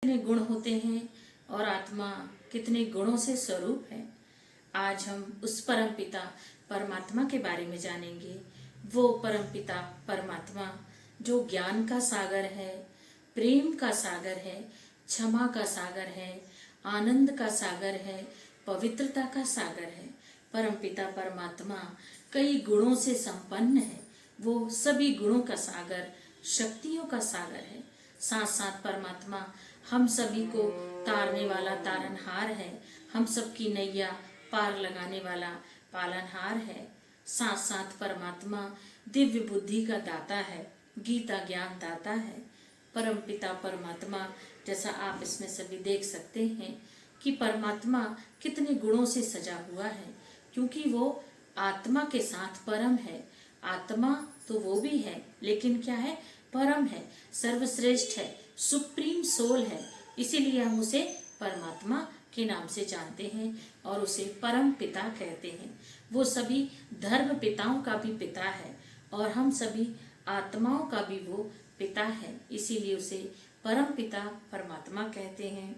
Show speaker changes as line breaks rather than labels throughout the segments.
कितने गुण होते हैं और आत्मा कितने गुणों से स्वरूप है। आज हम उस परम पिता परमात्मा के बारे में जानेंगे। वो परम पिता परमात्मा जो ज्ञान का सागर है, प्रेम का सागर है, क्षमा का सागर है, आनंद का सागर है, पवित्रता का सागर है। परम पिता परमात्मा कई गुणों से संपन्न है। वो सभी गुणों का सागर, शक्तियों का सागर है। साथ साथ परमात्मा हम सभी को तारने वाला तारनहार है। हम सबकी नैया पार लगाने वाला पालनहार है। साथ साथ परमात्मा दिव्य बुद्धि का दाता है, गीता ज्ञान दाता है। परम पिता परमात्मा जैसा आप इसमें सभी देख सकते हैं कि परमात्मा कितने गुणों से सजा हुआ है, क्योंकि वो आत्मा के साथ परम है। आत्मा तो वो भी है, लेकिन क्या है, परम है, सर्वश्रेष्ठ है, सुप्रीम सोल है। इसीलिए हम उसे परमात्मा के नाम से जानते हैं और उसे परम पिता कहते हैं। वो सभी धर्म पिताओं का भी पिता है और हम सभी आत्माओं का भी वो पिता है। इसीलिए उसे परम पिता परमात्मा कहते हैं।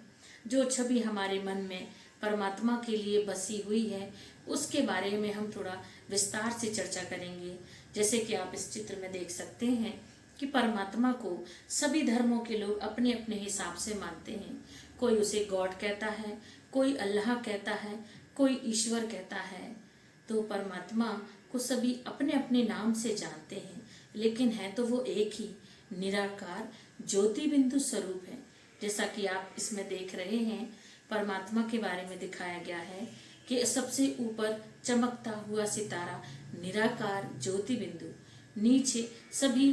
जो छवि हमारे मन में परमात्मा के लिए बसी हुई है, उसके बारे में हम थोड़ा विस्तार से चर्चा करेंगे। जैसे कि आप इस चित्र में देख सकते हैं कि परमात्मा को सभी धर्मों के लोग अपने अपने हिसाब से मानते हैं। कोई उसे गॉड कहता है, कोई अल्लाह कहता है, कोई ईश्वर कहता है। तो परमात्मा को सभी अपने अपने नाम से जानते हैं, लेकिन है तो वो एक ही निराकार ज्योति बिंदु स्वरूप है। जैसा कि आप इसमें देख रहे हैं, परमात्मा के बारे में दिखाया गया है कि सबसे ऊपर चमकता हुआ सितारा निराकार ज्योति बिंदु, नीचे सभी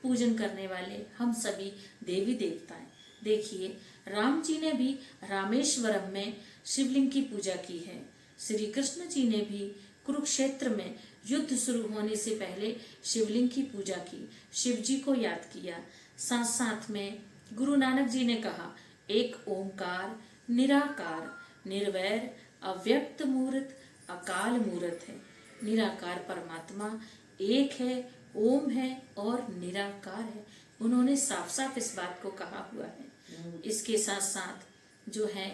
पूजन करने वाले हम सभी देवी देवताएं। देखिए, राम जी ने भी रामेश्वरम में शिवलिंग की पूजा की है। श्री कृष्ण जी ने भी कुरुक्षेत्र में युद्ध शुरू होने से पहले शिवलिंग की पूजा की, शिव जी को याद किया। साथ साथ में गुरु नानक जी ने कहा, एक ओंकार निराकार निर्वैर अव्यक्त मूर्त अकाल मूर्त है। निराकार परमात्मा एक है, ओम है और निराकार है। उन्होंने साफ साफ इस बात को कहा हुआ है। इसके साथ साथ जो है,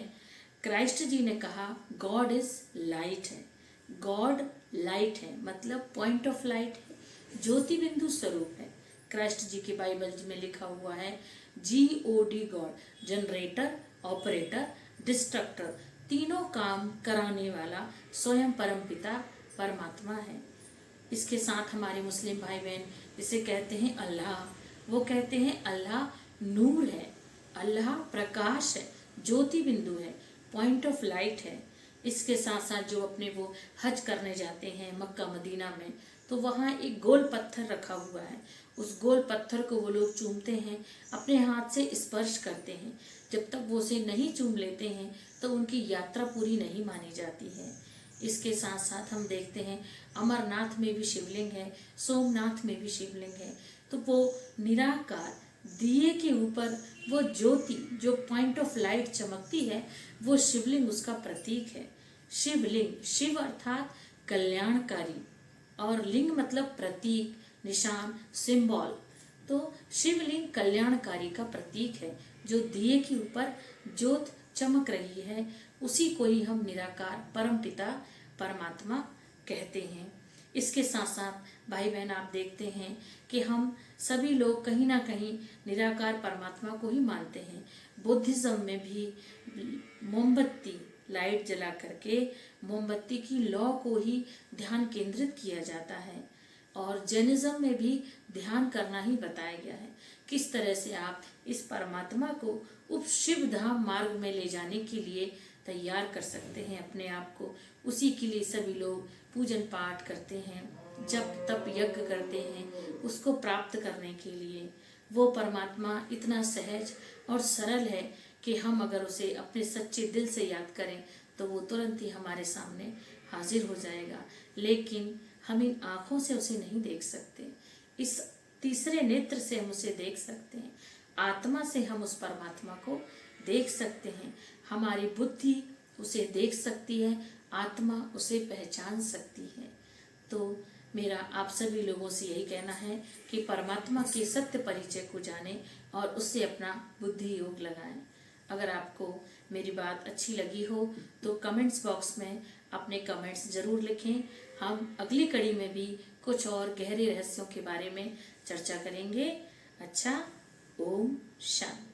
क्राइस्ट जी ने कहा गॉड इज लाइट है। गॉड लाइट है, मतलब पॉइंट ऑफ लाइट है, ज्योति बिंदु स्वरूप है। क्राइस्ट जी के बाइबल में लिखा हुआ है GOD God, generator, operator, destructor, तीनों काम कराने वाला स्वयं परम पिता परमात्मा है। इसके साथ हमारे मुस्लिम भाई बहन इसे कहते हैं अल्लाह। वो कहते हैं अल्लाह नूर है, अल्लाह प्रकाश है, ज्योति बिंदु है, पॉइंट ऑफ लाइट है। इसके साथ साथ जो अपने वो हज करने जाते हैं मक्का मदीना में, तो वहाँ एक गोल पत्थर रखा हुआ है। उस गोल पत्थर को वो लोग चूमते हैं, अपने हाथ से स्पर्श करते हैं। जब तक वो उसे नहीं चूम लेते हैं तो उनकी यात्रा पूरी नहीं मानी जाती है। इसके साथ साथ हम देखते हैं अमरनाथ में भी शिवलिंग है, सोमनाथ में भी शिवलिंग है। तो वो निराकार दिए के ऊपर वो ज्योति जो पॉइंट ऑफ लाइट चमकती है, वो शिवलिंग उसका प्रतीक है। शिवलिंग, शिव अर्थात कल्याणकारी और लिंग मतलब प्रतीक, निशान, सिंबल। तो शिवलिंग कल्याणकारी का प्रतीक है। जो दिए के ऊपर ज्योत चमक रही है, उसी को ही हम निराकार परम पिता परमात्मा कहते हैं। इसके साथ साथ भाई बहन आप देखते हैं कि हम सभी लोग कहीं ना कहीं निराकार परमात्मा को ही मानते हैं। बुद्धिज्म में भी मोमबत्ती लाइट जला करके मोमबत्ती की लौ को ही ध्यान केंद्रित किया जाता है। और जैनिज्म में भी ध्यान करना ही बताया गया है। किस तरह से आप इस परमात्मा को उप शिव धाम मार्ग में ले जाने के लिए तैयार कर सकते हैं अपने आप को। उसी के लिए सभी लोग पूजन पाठ करते हैं, जप तप यज्ञ करते हैं, उसको प्राप्त करने के लिए। वो परमात्मा इतना सहज और सरल है कि हम अगर उसे अपने सच्चे दिल से याद करें तो वो तुरंत ही हमारे सामने हाजिर हो जाएगा। लेकिन हम इन आँखों से उसे नहीं देख सकते, इस तीसरे नेत्र से हम उसे देख सकते हैं। आत्मा से हम उस परमात्मा को देख सकते हैं। हमारी बुद्धि उसे देख सकती है, आत्मा उसे पहचान सकती है। तो मेरा आप सभी लोगों से यही कहना है कि परमात्मा के सत्य परिचय को जानें और उससे अपना बुद्धि योग लगाएं। अगर आपको मेरी बात अच्छी लगी हो तो कमेंट्स बॉक्स में अपने कमेंट्स ज़रूर लिखें। हम अगली कड़ी में भी कुछ और गहरे रहस्यों के बारे में चर्चा करेंगे। अच्छा, ओम शांति।